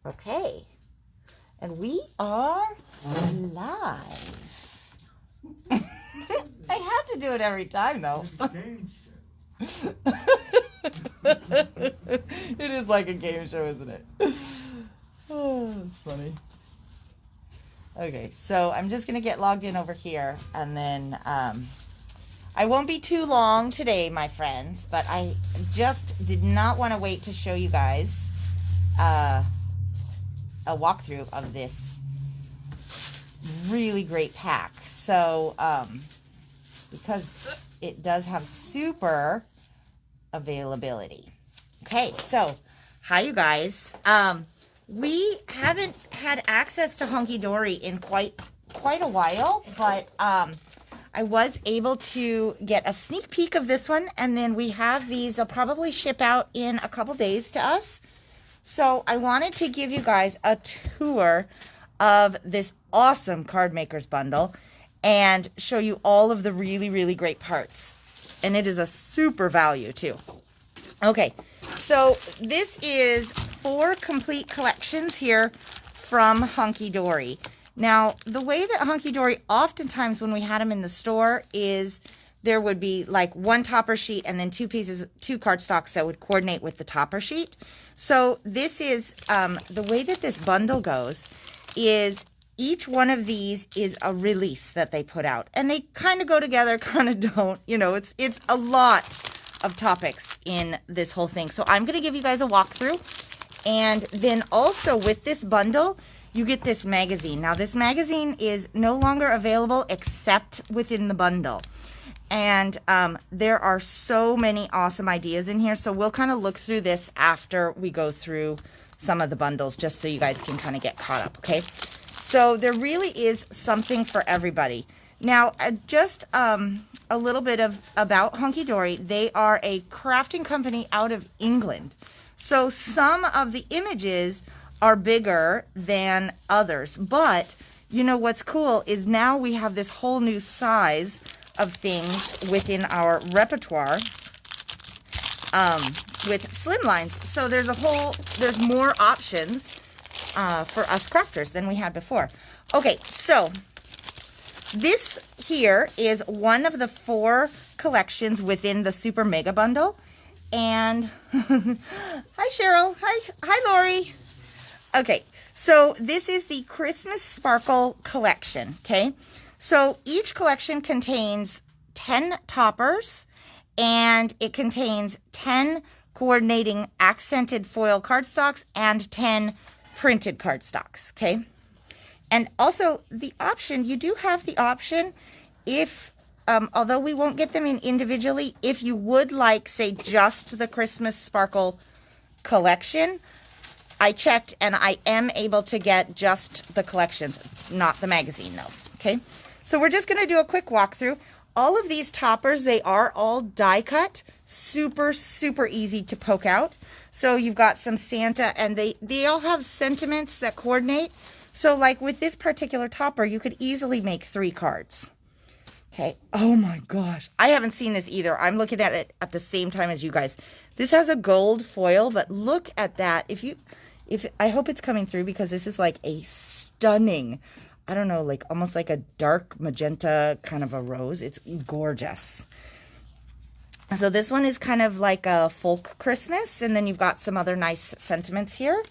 Okay. And we are live. I have to do it every time, though. It is like a game show, isn't it? Oh, that's funny. Okay, so I'm just going to get logged in over here, and then I won't be too long today, my friends, but I just did not want to wait to show you guys a walkthrough of this really great pack. So, because it does have super availability. Okay, so, hi you guys. We haven't had access to HunkyDory in quite a while, but I was able to get a sneak peek of this one, and then we have these. They'll probably ship out in a couple days to us. So I wanted to give you guys a tour of this awesome CardMakers bundle and show you all of the really, really great parts. And it is a super value too. Okay, so this is 4 complete collections here from HunkyDory. Now, the way that HunkyDory, oftentimes when we had them in the store, is there would be like one topper sheet and then 2 cardstocks that would coordinate with the topper sheet. So this is, the way that this bundle goes is each one of these is a release that they put out. And they kind of go together, kind of don't. You know, it's a lot of topics in this whole thing. So I'm going to give you guys a walkthrough. And then also with this bundle, you get this magazine. Now this magazine is no longer available except within the bundle. And there are so many awesome ideas in here. So we'll kind of look through this after we go through some of the bundles, just so you guys can kind of get caught up, okay? So there really is something for everybody. Now, just a little bit about HunkyDory. They are a crafting company out of England. So some of the images are bigger than others. But, you know, what's cool is now we have this whole new size of things within our repertoire with slimlines. So there's more options for us crafters than we had before. Okay, so this here is one of the 4 collections within the Super Mega Bundle. And hi Cheryl, hi Lori. Okay, so this is the Christmas Sparkle collection, okay? So each collection contains 10 toppers, and it contains 10 coordinating accented foil cardstocks and 10 printed cardstocks, okay? And also the option, you do have the option if, although we won't get them in individually, if you would like, say, just the Christmas Sparkle collection, I checked and I am able to get just the collections, not the magazine though, okay? So we're just going to do a quick walkthrough. All of these toppers, they are all die cut, super, super easy to poke out. So you've got some Santa, and they all have sentiments that coordinate. So like with this particular topper, you could easily make 3 cards. Okay, oh my gosh, I haven't seen this either. I'm looking at it at the same time as you guys. This has a gold foil, but look at that. I hope it's coming through, because this is like a stunning, I don't know, like almost like a dark magenta kind of a rose. It's gorgeous. So this one is kind of like a folk Christmas, and then you've got some other nice sentiments here.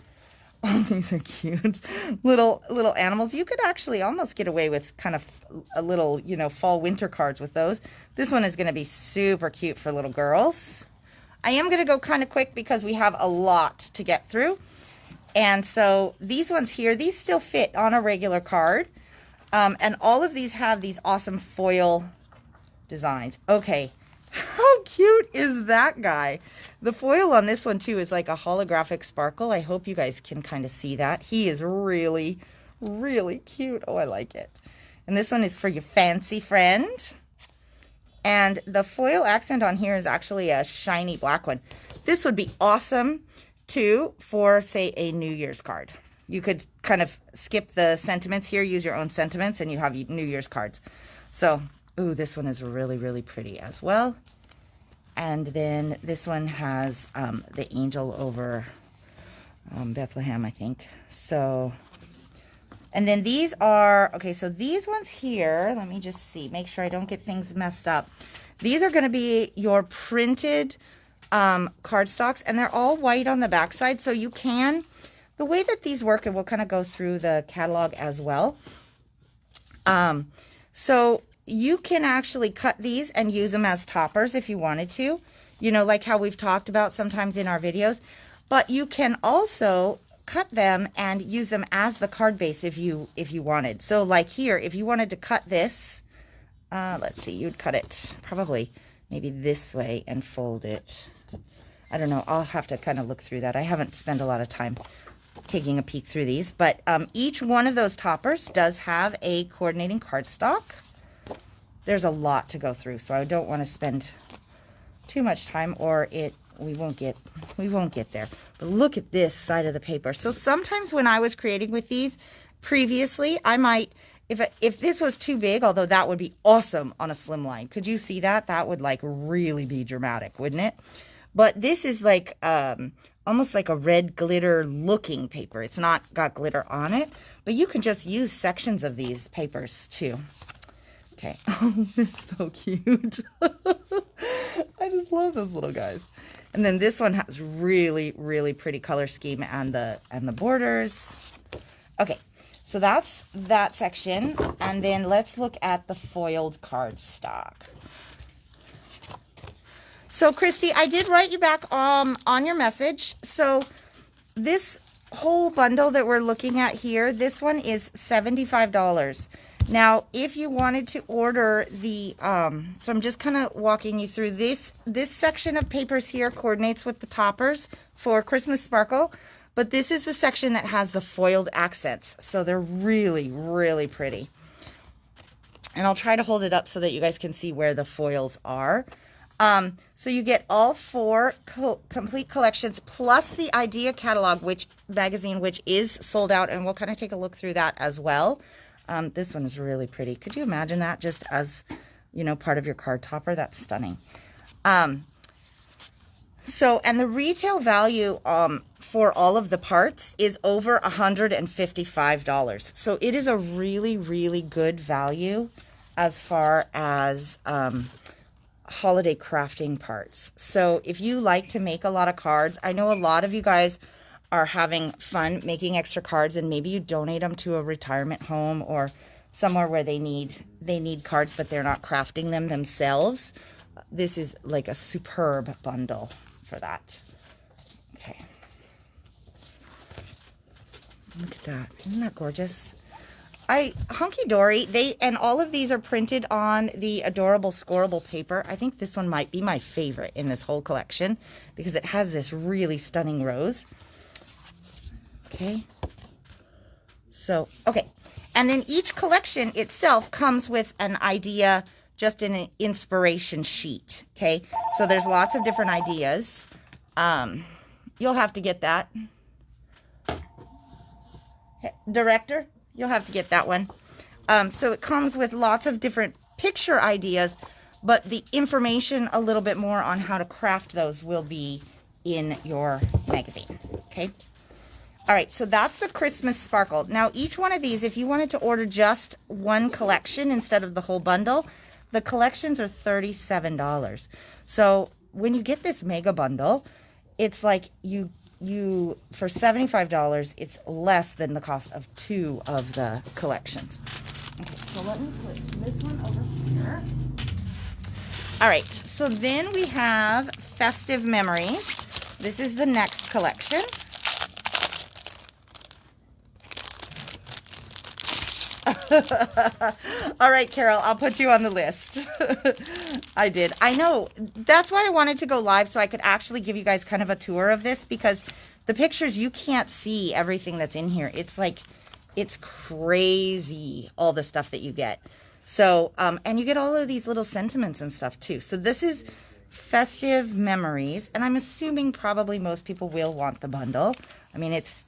Oh, these are cute. Little animals. You could actually almost get away with kind of a little, you know, fall winter cards with those. This one is going to be super cute for little girls. I am going to go kind of quick because we have a lot to get through. And so these ones here, these still fit on a regular card. And all of these have these awesome foil designs. Okay, how cute is that guy? The foil on this one too is like a holographic sparkle. I hope you guys can kind of see that. He is really, really cute. Oh, I like it. And this one is for your fancy friend. And the foil accent on here is actually a shiny black one. This would be awesome too for, say, a New Year's card. You could kind of skip the sentiments here, use your own sentiments, and you have New Year's cards. So, ooh, this one is really, really pretty as well. And then this one has the angel over Bethlehem, I think. So, and then these are, okay, so these ones here, let me just see, make sure I don't get things messed up. These are going to be your printed cardstocks, and they're all white on the backside, so you can, the way that these work, and we'll kind of go through the catalog as well. So you can actually cut these and use them as toppers if you wanted to, you know, like how we've talked about sometimes in our videos. But you can also cut them and use them as the card base if you wanted. So like here, if you wanted to cut this, let's see, you'd cut it probably maybe this way and fold it. I don't know. I'll have to kind of look through that. I haven't spent a lot of time taking a peek through these, but each one of those toppers does have a coordinating cardstock. There's a lot to go through, so I don't want to spend too much time, or we won't get there. But look at this side of the paper. So sometimes when I was creating with these previously, I might, if this was too big, although that would be awesome on a slim line. Could you see that? That would like really be dramatic, wouldn't it? But this is like almost like a red glitter looking paper. It's not got glitter on it, but you can just use sections of these papers too. Okay. Oh, they're so cute. I just love those little guys. And then this one has really, really pretty color scheme and the borders. Okay, so that's that section. And then let's look at the foiled cardstock. So Christy, I did write you back on your message. So this whole bundle that we're looking at here, this one is $75. Now, if you wanted to order the, so I'm just kind of walking you through this section of papers here coordinates with the toppers for Christmas Sparkle, but this is the section that has the foiled accents. So they're really, really pretty. And I'll try to hold it up so that you guys can see where the foils are. So you get all 4 complete collections plus the Idea catalog, magazine, which is sold out, and we'll kind of take a look through that as well. This one is really pretty. Could you imagine that just as, you know, part of your card topper? That's stunning. So, and the retail value for all of the parts is over $155. So it is a really, really good value as far as holiday crafting parts. So if you like to make a lot of cards, I know a lot of you guys are having fun making extra cards, and maybe you donate them to a retirement home or somewhere where they need cards, but they're not crafting them themselves. This is like a superb bundle for that. Okay. Look at that. Isn't that gorgeous? HunkyDory, and all of these are printed on the adorable scoreable paper. I think this one might be my favorite in this whole collection because it has this really stunning rose. Okay. So, okay. And then each collection itself comes with an idea, just in an inspiration sheet. Okay. So there's lots of different ideas. You'll have to get that. Director, you'll have to get that one. So it comes with lots of different picture ideas, but the information a little bit more on how to craft those will be in your magazine. Okay. All right, so that's the Christmas Sparkle. Now, each one of these, if you wanted to order just one collection instead of the whole bundle, the collections are $37. So when you get this mega bundle, it's like you for $75, it's less than the cost of 2 of the collections. Okay, so let me put this one over here. All right, so then we have Festive Memories. This is the next collection. All right, Carol, I'll put you on the list. I did. I know. That's why I wanted to go live, so I could actually give you guys kind of a tour of this, because the pictures, you can't see everything that's in here. It's like, it's crazy, all the stuff that you get. So, and you get all of these little sentiments and stuff too. So this is Festive Memories, and I'm assuming probably most people will want the bundle. I mean, it's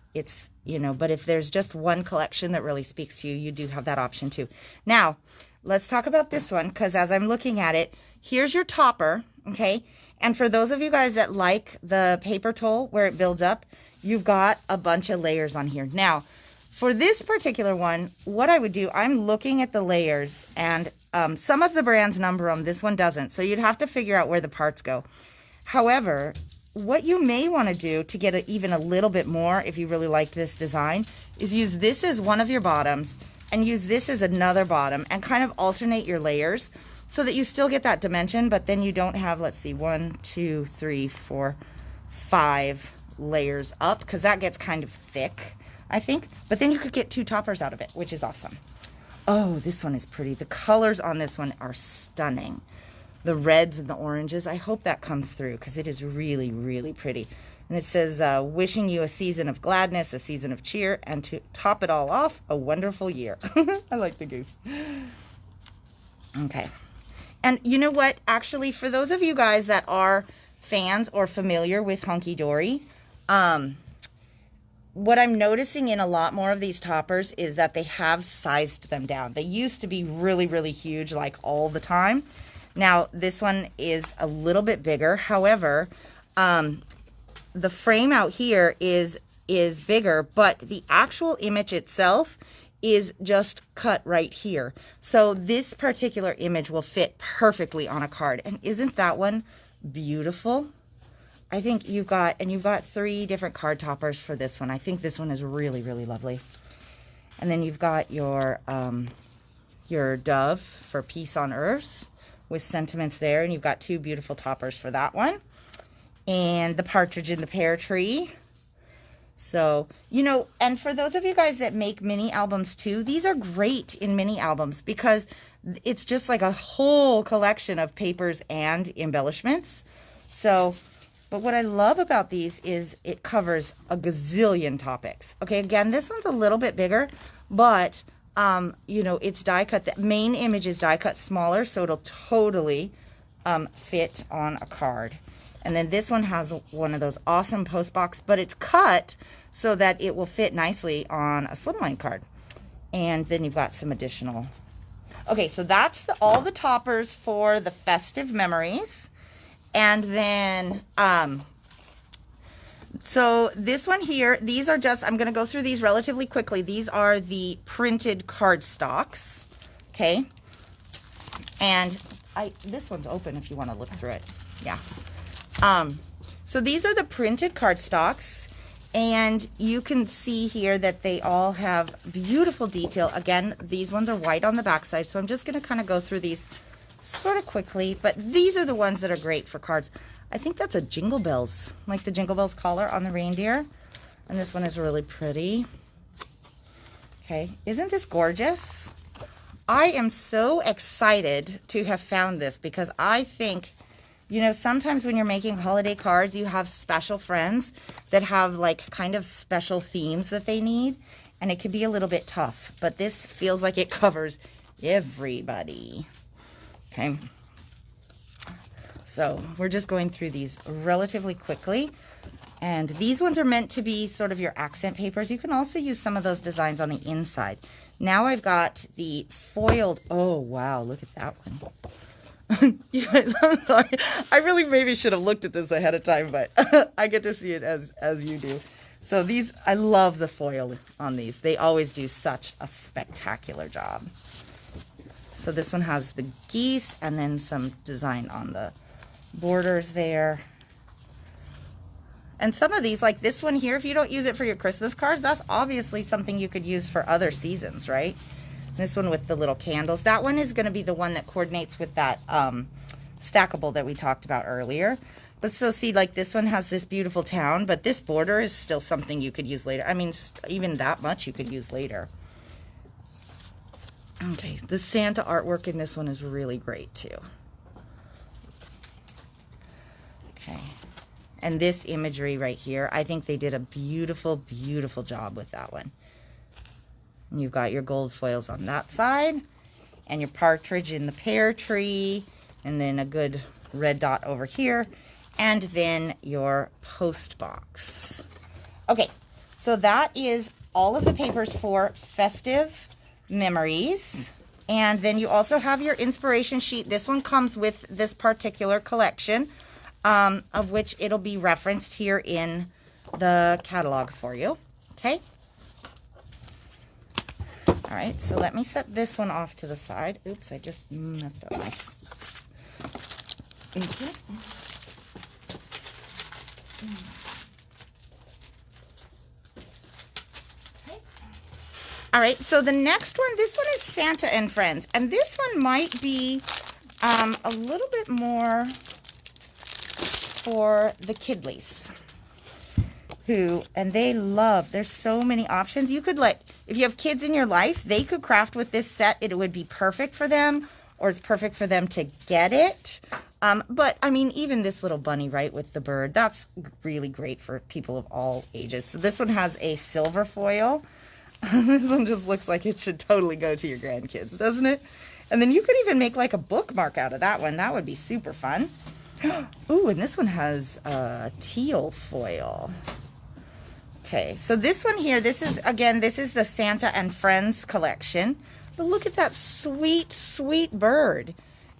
you know, but if there's just one collection that really speaks to you, you do have that option too. Now, let's talk about this one, because as I'm looking at it, here's your topper, okay? And for those of you guys that like the paper toll where it builds up, you've got a bunch of layers on here. Now, for this particular one, what I would do, I'm looking at the layers, and some of the brands number them. This one doesn't. So you'd have to figure out where the parts go. However, what you may want to do to get even a little bit more, if you really like this design, is use this as one of your bottoms and use this as another bottom and kind of alternate your layers so that you still get that dimension, but then you don't have, let's see, 1, 2, 3, 4, 5 layers up, because that gets kind of thick, I think. But then you could get 2 toppers out of it, which is awesome. Oh, this one is pretty. The colors on this one are stunning. The reds and the oranges. I hope that comes through because it is really, really pretty. And it says, wishing you a season of gladness, a season of cheer, and to top it all off, a wonderful year. I like the goose. Okay. And you know what? Actually, for those of you guys that are fans or familiar with HunkyDory, what I'm noticing in a lot more of these toppers is that they have sized them down. They used to be really, really huge, like all the time. Now, this one is a little bit bigger. However, the frame out here is bigger, but the actual image itself is just cut right here. So this particular image will fit perfectly on a card. And isn't that one beautiful? I think you've got 3 different card toppers for this one. I think this one is really, really lovely. And then you've got your dove for peace on earth with sentiments there. And you've got 2 beautiful toppers for that one. And the partridge in the pear tree. So, you know, and for those of you guys that make mini albums too, these are great in mini albums because it's just like a whole collection of papers and embellishments. So, but what I love about these is it covers a gazillion topics. Okay, again, this one's a little bit bigger, but, you know, it's die cut. The main image is die cut smaller, so it'll totally fit on a card. And then this one has one of those awesome post box, but it's cut so that it will fit nicely on a slimline card. And then you've got some additional. Okay, so that's all the toppers for the Festive Memories. And then, so this one here, these are just, I'm going to go through these relatively quickly. These are the printed Cardstocks, okay? And this one's open if you want to look through it. Yeah. So these are the printed Cardstocks, and you can see here that they all have beautiful detail. Again, these ones are white on the backside, so I'm just going to kind of go through these sort of quickly, but these are the ones that are great for cards. I think that's a Jingle Bells, like the Jingle Bells collar on the reindeer, and this one is really pretty. Okay, isn't this gorgeous? I am so excited to have found this because I think, you know, sometimes when you're making holiday cards, you have special friends that have like kind of special themes that they need, and it can be a little bit tough, but this feels like it covers everybody. Okay. So we're just going through these relatively quickly, and these ones are meant to be sort of your accent papers. You can also use some of those designs on the inside. Now I've got the foiled, oh wow, look at that one. You guys, I'm sorry. I really maybe should have looked at this ahead of time, but I get to see it as you do. So these, I love the foil on these. They always do such a spectacular job. So this one has the geese and then some design on the borders there. And some of these, like this one here, if you don't use it for your Christmas cards, that's obviously something you could use for other seasons, right? This one with the little candles. That one is going to be the one that coordinates with that stackable that we talked about earlier. But so see, like this one has this beautiful town, but this border is still something you could use later. I mean, even that much you could use later. Okay, the Santa artwork in this one is really great too. Okay, and this imagery right here, I think they did a beautiful, beautiful job with that one. And you've got your gold foils on that side, and your partridge in the pear tree, and then a good red dot over here, and then your post box. Okay, so that is all of the papers for Festive Memories. And then you also have your inspiration sheet. This one comes with this particular collection. of which it'll be referenced here in the catalog for you. Okay. All right, so let me set this one off to the side. Oops, I just messed up my... Okay. All right, so the next one, this one is Santa and Friends. And this one might be a little bit more for the kidlies. And they love, there's so many options. You could if you have kids in your life, they could craft with this set. It would be perfect for them, or it's perfect for them to get it. But I mean, even this little bunny, right, with the bird, that's really great for people of all ages. So this one has a silver foil. This one just looks like it should totally go to your grandkids, doesn't it? And then you could even make like a bookmark out of that one. That would be super fun. Ooh, and this one has teal foil. Okay, so this one here, this is the Santa and Friends collection. But look at that sweet, sweet bird.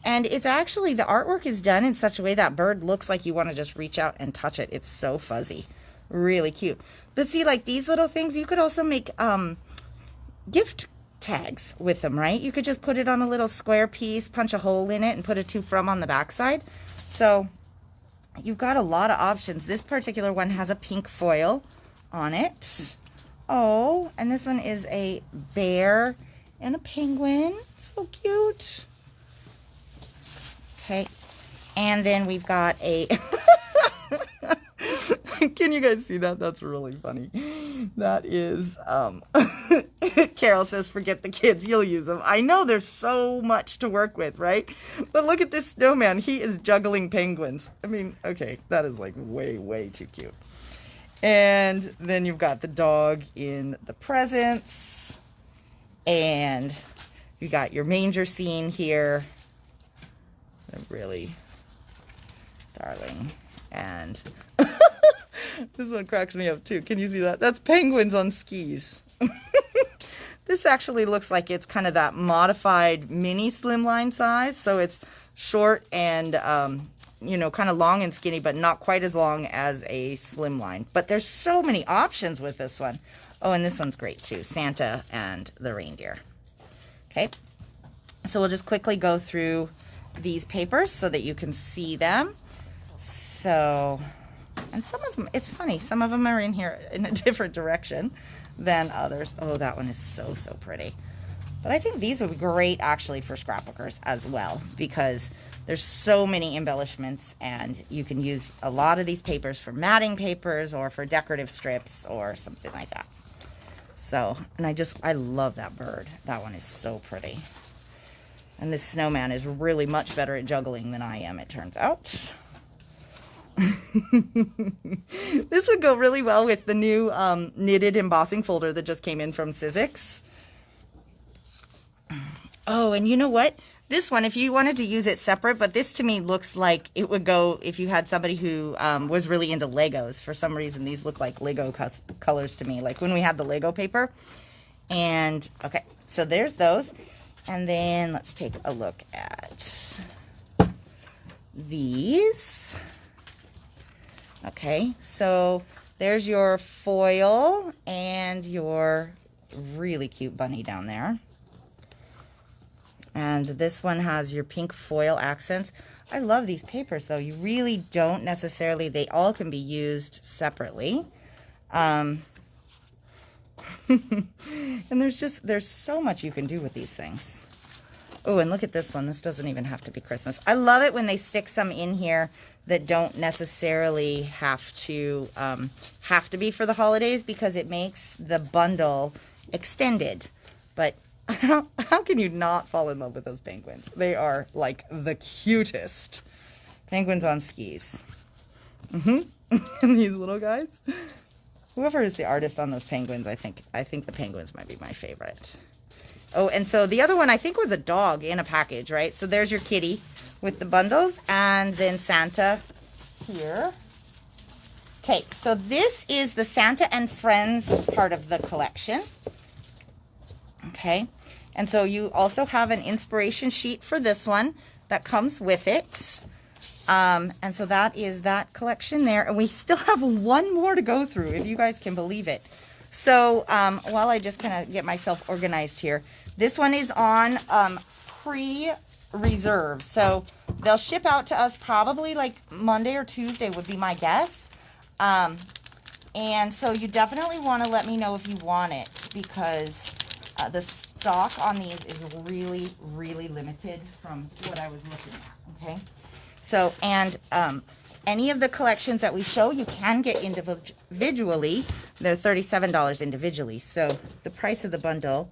And it's actually, the artwork is done in such a way that bird looks like you want to just reach out and touch it. It's so fuzzy. Really cute. But see, like these little things, you could also make gift tags with them, right? You could just put it on a little square piece, punch a hole in it, and put a to from on the backside. So you've got a lot of options. This particular one has a pink foil on it. Oh, and this one is a bear and a penguin. So cute. Okay, and then we've got a... Can you guys see that? That's really funny. That is, Carol says, forget the kids, you'll use them. I know there's so much to work with, right? But look at this snowman. He is juggling penguins. I mean, okay, that is like way, way too cute. And then you've got the dog in the presents. And you got your manger scene here. They're really darling. And this one cracks me up too. Can you see that? That's penguins on skis. This actually looks like it's kind of that modified mini slimline size. So it's short and, you know, kind of long and skinny, but not quite as long as a slimline. But there's so many options with this one. Oh, and this one's great too. Santa and the reindeer. Okay. So we'll just quickly go through these papers so that you can see them. So, and some of them, it's funny, some of them are in here in a different direction than others. Oh, that one is so, so pretty. But I think these would be great actually for scrapbookers as well, because there's so many embellishments and you can use a lot of these papers for matting papers or for decorative strips or something like that. So, and I love that bird. That one is so pretty. And this snowman is really much better at juggling than I am, it turns out. This would go really well with the new knitted embossing folder that just came in from Sizzix. Oh, and you know what? This one, if you wanted to use it separate, but this to me looks like it would go if you had somebody who was really into Legos. For some reason, these look like Lego colors to me, like when we had the Lego paper. And, okay, so there's those. And then let's take a look at these. Okay, so there's your foil and your really cute bunny down there. And this one has your pink foil accents. I love these papers though. You really don't necessarily, they all can be used separately. And there's so much you can do with these things. Oh, and look at this one. This doesn't even have to be Christmas. I love it when they stick some in here that don't necessarily have to be for the holidays, because it makes the bundle extended. But how can you not fall in love with those penguins? They are like the cutest. Penguins on skis. And these little guys. Whoever is the artist on those penguins, I think the penguins might be my favorite. Oh, and so the other one I think was a dog in a package, right? So there's your kitty with the bundles, and then Santa here. Okay, so this is the Santa and Friends part of the collection. Okay, and so you also have an inspiration sheet for this one that comes with it. And so that is that collection there. And we still have one more to go through, if you guys can believe it. So while I just kind of get myself organized here, this one is on pre-reserve. So they'll ship out to us probably like Monday or Tuesday would be my guess. And so you definitely want to let me know if you want it, because the stock on these is really, really limited from what I was looking at, okay? So, and any of the collections that we show, you can get individually. They're $37 individually. So the price of the bundle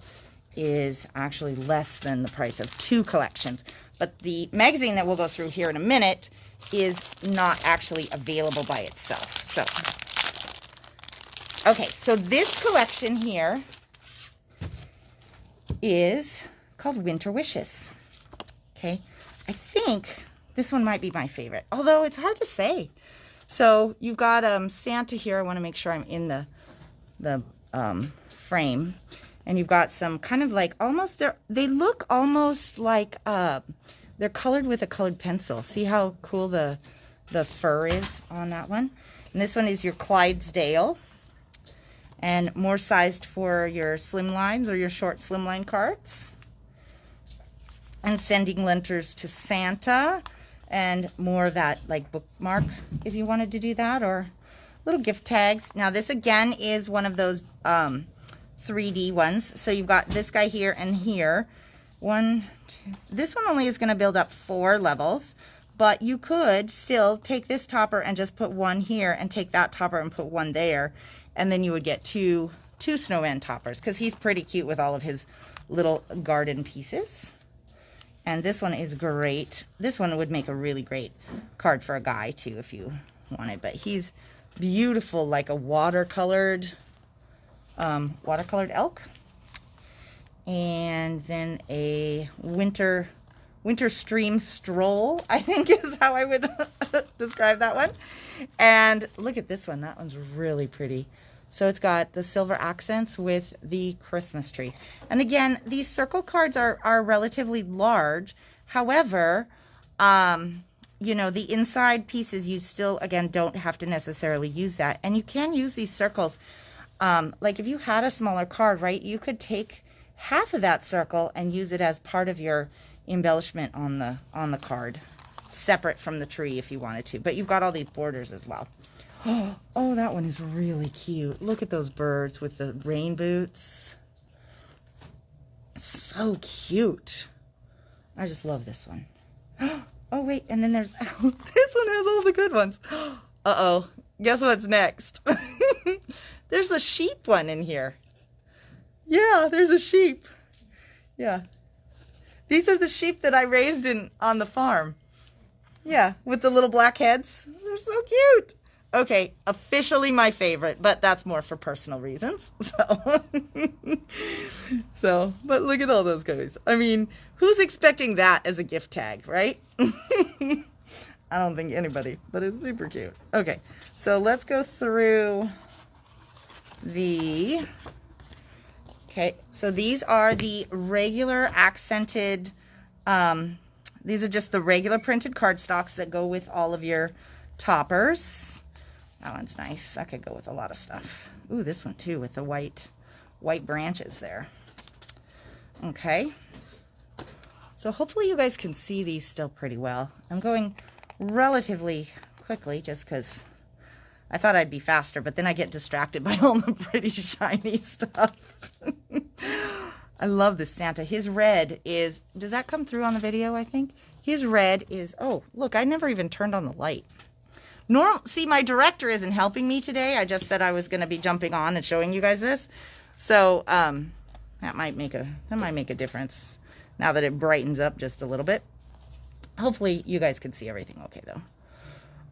is actually less than the price of 2 collections. But the magazine that we'll go through here in a minute is not actually available by itself. So, okay, so this collection here is called Winter Wishes. Okay, I think this one might be my favorite, although it's hard to say. So you've got Santa here. I want to make sure I'm in the frame. And you've got some kind of like almost, they look almost like they're colored with a colored pencil. See how cool the fur is on that one? And this one is your Clydesdale, and more sized for your slimlines or your short slimline cards. And sending letters to Santa, and more of that like bookmark if you wanted to do that, or little gift tags. Now this again is one of those 3D ones. So you've got this guy here and here. This one only is going to build up 4 levels, but you could still take this topper and just put one here, and take that topper and put one there, and then you would get two snowman toppers, because he's pretty cute with all of his little garden pieces. And this one is great. This one would make a really great card for a guy too if you wanted, but he's beautiful, like a watercolored elk. And then a winter stream stroll, I think is how I would describe that one. And look at this one. That one's really pretty. So it's got the silver accents with the Christmas tree. And again, these circle cards are relatively large. However, you know, the inside pieces, you still, again, don't have to necessarily use that. And you can use these circles. Like if you had a smaller card, right, you could take half of that circle and use it as part of your embellishment on the card, separate from the tree if you wanted to. But you've got all these borders as well. Oh, that one is really cute. Look at those birds with the rain boots. So cute. I just love this one. Oh, wait, and then there's, this one has all the good ones. Uh-oh, guess what's next? There's a sheep one in here. Yeah, there's a sheep. Yeah. These are the sheep that I raised on the farm. Yeah, with the little black heads. They're so cute. Okay, officially my favorite, but that's more for personal reasons. So, but look at all those guys. I mean, who's expecting that as a gift tag, right? I don't think anybody, but it's super cute. Okay, so let's go through okay, so these are the regular accented, these are just the regular printed cardstocks that go with all of your toppers. That one's nice. That could go with a lot of stuff. Ooh, this one too with the white branches there. Okay. So hopefully you guys can see these still pretty well. I'm going relatively quickly just because I thought I'd be faster, but then I get distracted by all the pretty shiny stuff. I love this Santa. His red is, does that come through on the video, I think? His red is, oh, look, I never even turned on the light. See, my director isn't helping me today. I just said I was going to be jumping on and showing you guys this. So that might make a difference now that it brightens up just a little bit. Hopefully you guys can see everything okay, though.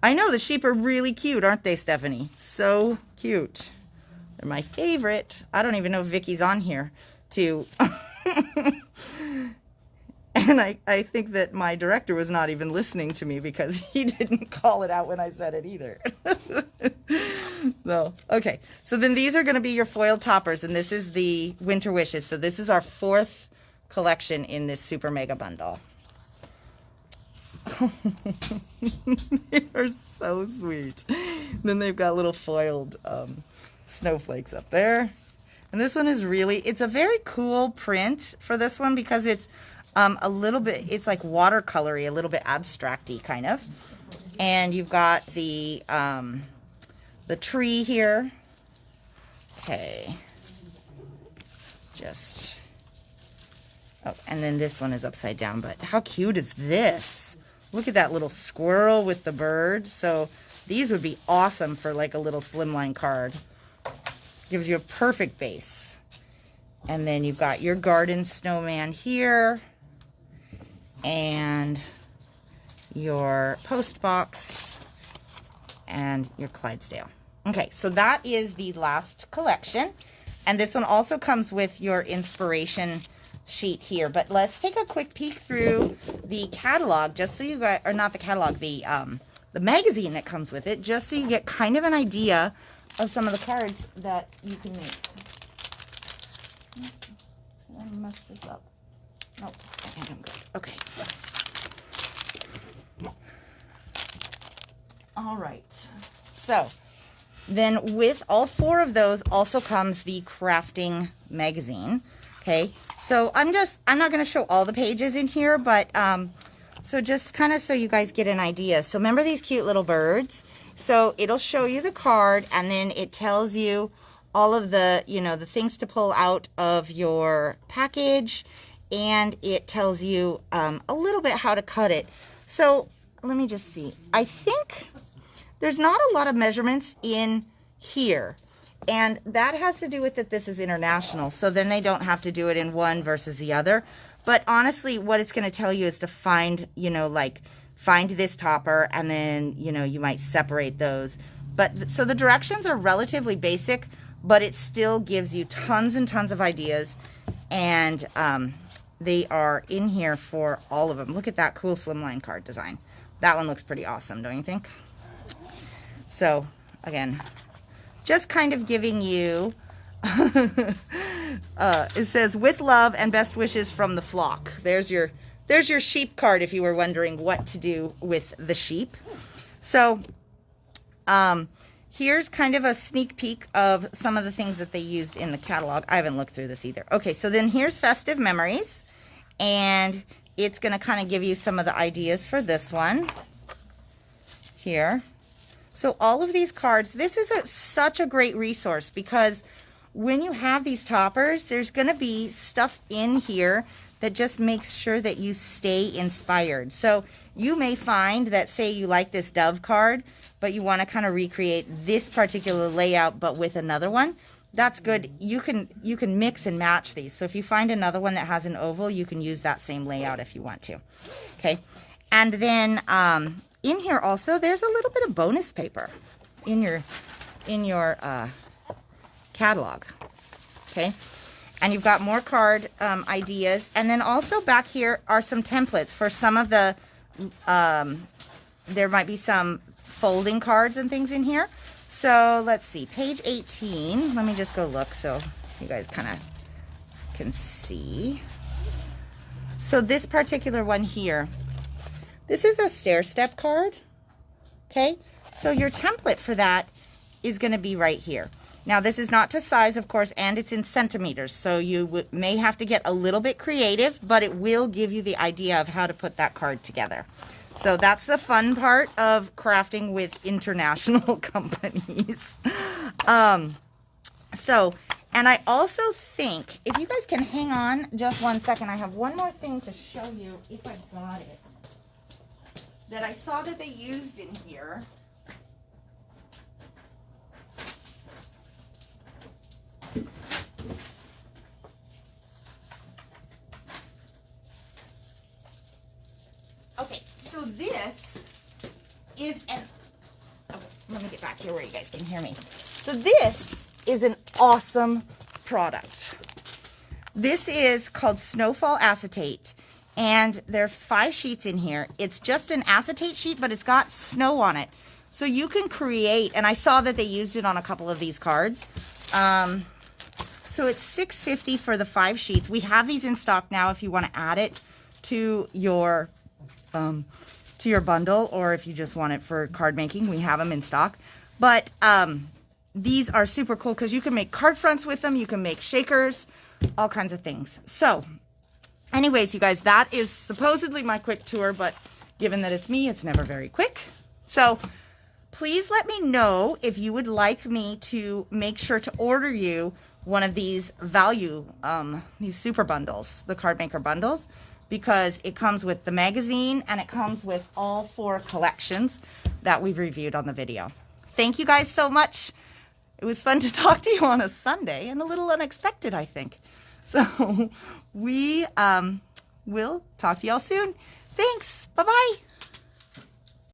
I know the sheep are really cute, aren't they, Stephanie? So cute. They're my favorite. I don't even know if Vicky's on here too. And I think that my director was not even listening to me because he didn't call it out when I said it either. So, okay. So then these are going to be your foil toppers, and this is the Winter Wishes. So this is our 4th collection in this super mega bundle. They are so sweet. Then they've got little foiled snowflakes up there. And this one is really, it's a very cool print for this one because it's a little bit, it's like watercolory, a little bit abstract-y kind of. And you've got the tree here. Okay. Just, oh, and then this one is upside down, but how cute is this? Look at that little squirrel with the bird. So these would be awesome for like a little slimline card. Gives you a perfect base. And then you've got your garden snowman here. And your post box. And your Clydesdale. Okay, so that is the last collection. And this one also comes with your inspiration sheet here. But let's take a quick peek through the catalog, just so you guys, or not the catalog, the magazine that comes with it, just so you get kind of an idea of some of the cards that you can make. Did I mess this up? Nope, I think I'm good. Okay. All right. So then with all 4 of those also comes the crafting magazine. Okay, so I'm not going to show all the pages in here, but so just kind of so you guys get an idea. So remember these cute little birds? So it'll show you the card, and then it tells you all of the, you know, the things to pull out of your package, and it tells you a little bit how to cut it. So let me just see. I think there's not a lot of measurements in here. And that has to do with that this is international, so then they don't have to do it in one versus the other. But honestly, what it's going to tell you is to find, you know, like find this topper, and then, you know, you might separate those. But so the directions are relatively basic, but it still gives you tons and tons of ideas. And they are in here for all of them. Look at that cool slimline card design. That one looks pretty awesome, don't you think? So again, just kind of giving you, it says, with love and best wishes from the flock. There's your sheep card if you were wondering what to do with the sheep. So here's kind of a sneak peek of some of the things that they used in the catalog. I haven't looked through this either. Okay, so then here's Festive Memories, and it's going to kind of give you some of the ideas for this one here. So all of these cards, this is such a great resource, because when you have these toppers, there's going to be stuff in here that just makes sure that you stay inspired. So you may find that, say you like this dove card, but you want to kind of recreate this particular layout but with another one. That's good. You can mix and match these. So if you find another one that has an oval, you can use that same layout if you want to. Okay. And then in here also, there's a little bit of bonus paper in your catalog. Okay. And you've got more card ideas. And then also back here are some templates for some of the, there might be some folding cards and things in here. So let's see, page 18. Let me just go look so you guys kind of can see. So this particular one here, this is a stair step card. Okay, so your template for that is going to be right here. Now this is not to size, of course, and it's in centimeters, so you may have to get a little bit creative, but it will give you the idea of how to put that card together. So that's the fun part of crafting with international companies. And I also think, if you guys can hang on just one second, I have one more thing to show you, if I got it, that I saw that they used in here. Okay, so this is an, okay, let me get back here where you guys can hear me. So this is an awesome product. This is called Snowfall Acetate, and there's 5 sheets in here. It's just an acetate sheet, but it's got snow on it. So you can create, and I saw that they used it on a couple of these cards. So it's $6.50 for the 5 sheets. We have these in stock now if you want to add it to your to your bundle, or if you just want it for card making, we have them in stock. But these are super cool because you can make card fronts with them. You can make shakers, all kinds of things. So anyways, you guys, that is supposedly my quick tour, but given that it's me, it's never very quick. So please let me know if you would like me to make sure to order you one of these these super bundles, the card maker bundles, because it comes with the magazine and it comes with all 4 collections that we've reviewed on the video. Thank you guys so much. It was fun to talk to you on a Sunday and a little unexpected, I think. So we will talk to y'all soon. Thanks. Bye-bye.